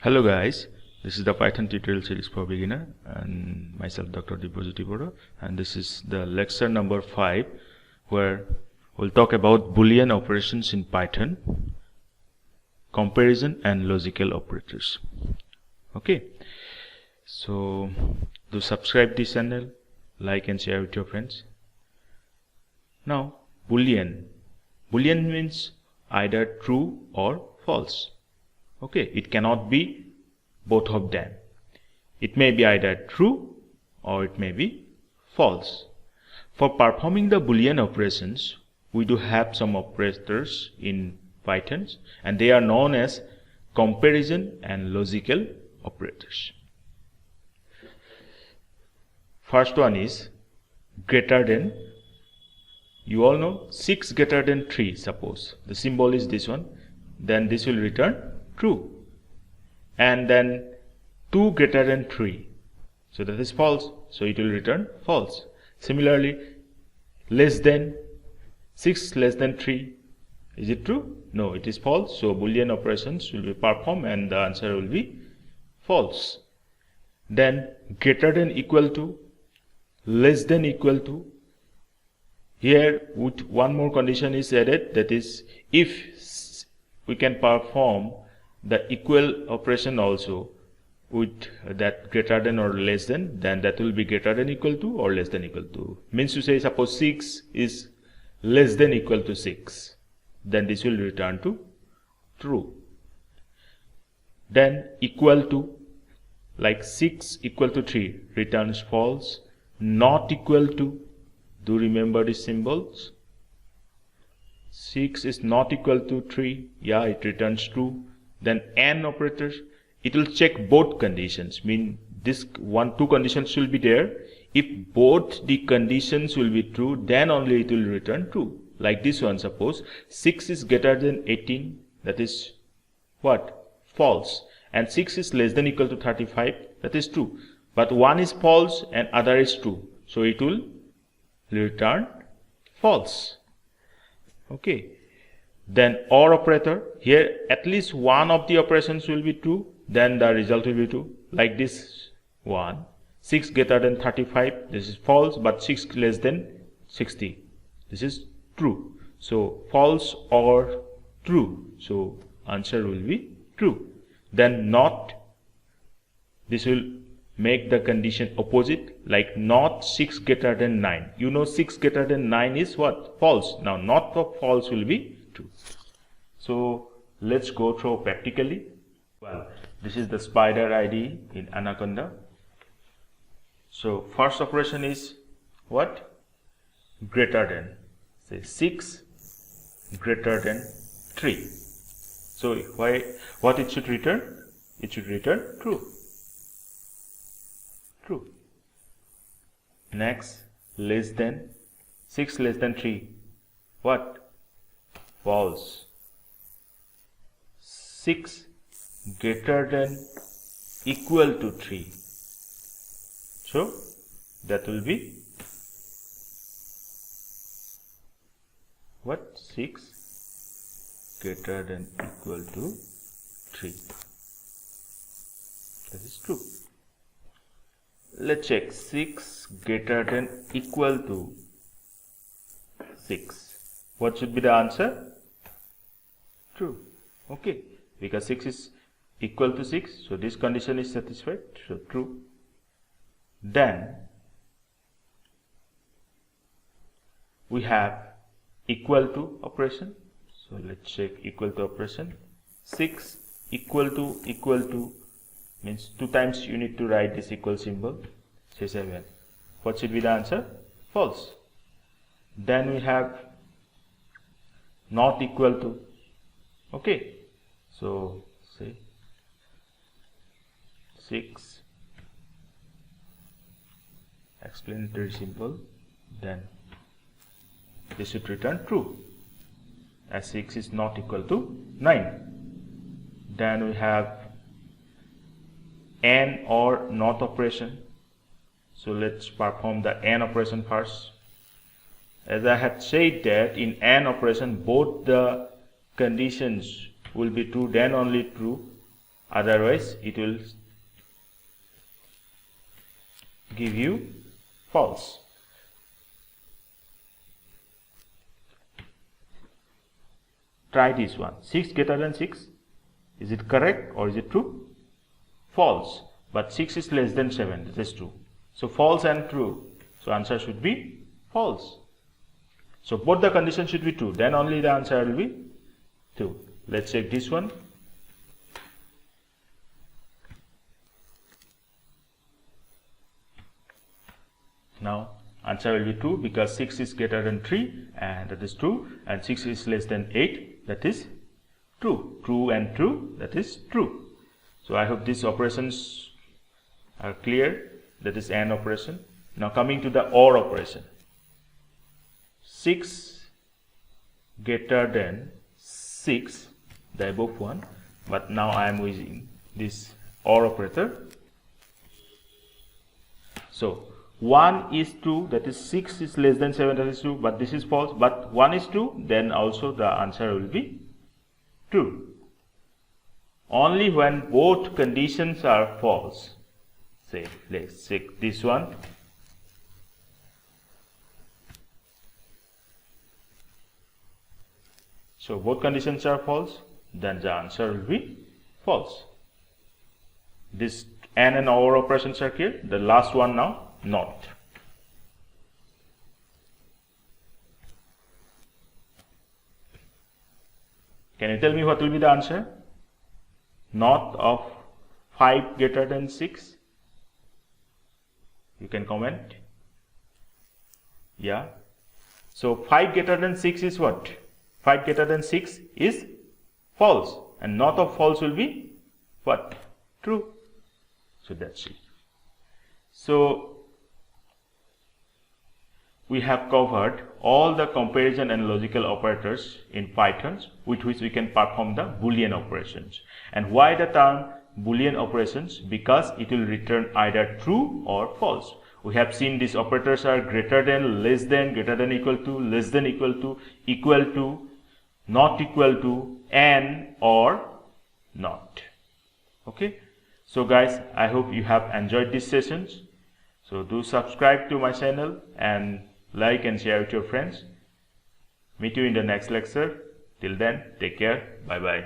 Hello guys, this is the Python tutorial series for beginner and myself Dr. Jyoti Bora, and this is the lecture number 5 where we'll talk about Boolean operations in Python, comparison and logical operators. Okay, so do subscribe this channel, like and share with your friends. Now Boolean means either true or false. Okay, it cannot be both of them. It may be either true or it may be false. For performing the Boolean operations, we do have some operators in Python, and they are known as comparison and logical operators. First one is greater than. You all know 6 greater than 3, suppose. The symbol is this one. Then this will return true. And then 2 greater than 3. So that is false. So it will return false. Similarly, less than 6 less than 3. Is it true? No, it is false. So Boolean operations will be performed and the answer will be false. Then greater than equal to, less than equal to. Here with one more condition is added, that is if we can perform the equal operation also with that greater than or less than, then that will be greater than equal to or less than equal to. Means to say, suppose 6 is less than equal to 6, then this will return to true. Then equal to, like 6 equal to 3 returns false. Not equal to, do remember these symbols? 6 is not equal to 3, yeah, it returns true. Then AND operator, it will check both conditions, mean this two conditions will be there. If both the conditions will be true, then only it will return true. Like this one, suppose 6 is greater than 18, that is what? False. And 6 is less than equal to 35, that is true. But one is false and other is true, so it will return false. Okay. Then OR operator, here at least one of the operations will be true, then the result will be true. Like this one, 6 greater than 35, this is false, but 6 less than 60, this is true. So false or true, so answer will be true. Then not, this will make the condition opposite, like not 6 greater than 9. You know 6 greater than 9 is what? False. Now not of false will be true. So let's go through practically. Well, this is the spider ID in Anaconda. So first operation is what? Greater than. Say 6 greater than 3. So what it should return? It should return true. True. Next, less than 6 less than 3. What? False. 6 greater than equal to 3. So that will be what? 6 greater than equal to 3. That is true. Let's check 6 greater than equal to 6. What should be the answer? True. Okay, because 6 is equal to 6, so this condition is satisfied, so true. Then we have equal to operation. So let's check equal to operation. 6 equal to means 2 times you need to write this equal symbol, say 7. What should be the answer? False. Then we have not equal to. Okay, so say 6 explanatory symbol, then this should return true, as 6 is not equal to 9. Then we have AND or NOT operation. So let's perform the AND operation first. As I had said that in AND operation both the conditions will be true, then only true. otherwise it will give you false. Try this one. 6 greater than 6. Is it correct or is it true? False. But 6 is less than 7. That is true. So false and true. So answer should be false. So both the conditions should be true. Then only the answer will be true. Let's check this one. Now answer will be true because 6 is greater than 3 and that is true, and 6 is less than 8, that is true. True and true, that is true. So I hope these operations are clear. That is AND operation. Now coming to the OR operation. 6 greater than 6, the above one, but now I am using this OR operator. So 1 is true, that is 6 is less than 7, that is true, but this is false. But 1 is true, then also the answer will be true. Only when both conditions are false. Say, let's check this one. So both conditions are false, then the answer will be false. This AND and OR operations are clear. The last one now, NOT. Can you tell me what will be the answer? NOT of 5 greater than 6. You can comment. Yeah. So 5 greater than 6 is what? 5 greater than 6 is false, and NOT of false will be what? True. So that's it. So we have covered all the comparison and logical operators in Python with which we can perform the Boolean operations. And why the term Boolean operations? Because it will return either true or false. We have seen these operators are greater than, less than, greater than equal to, less than equal to, not equal to, and, or, not. Okay. So guys, I hope you have enjoyed these sessions. So do subscribe to my channel and like and share with your friends. Meet you in the next lecture. Till then, take care. Bye bye.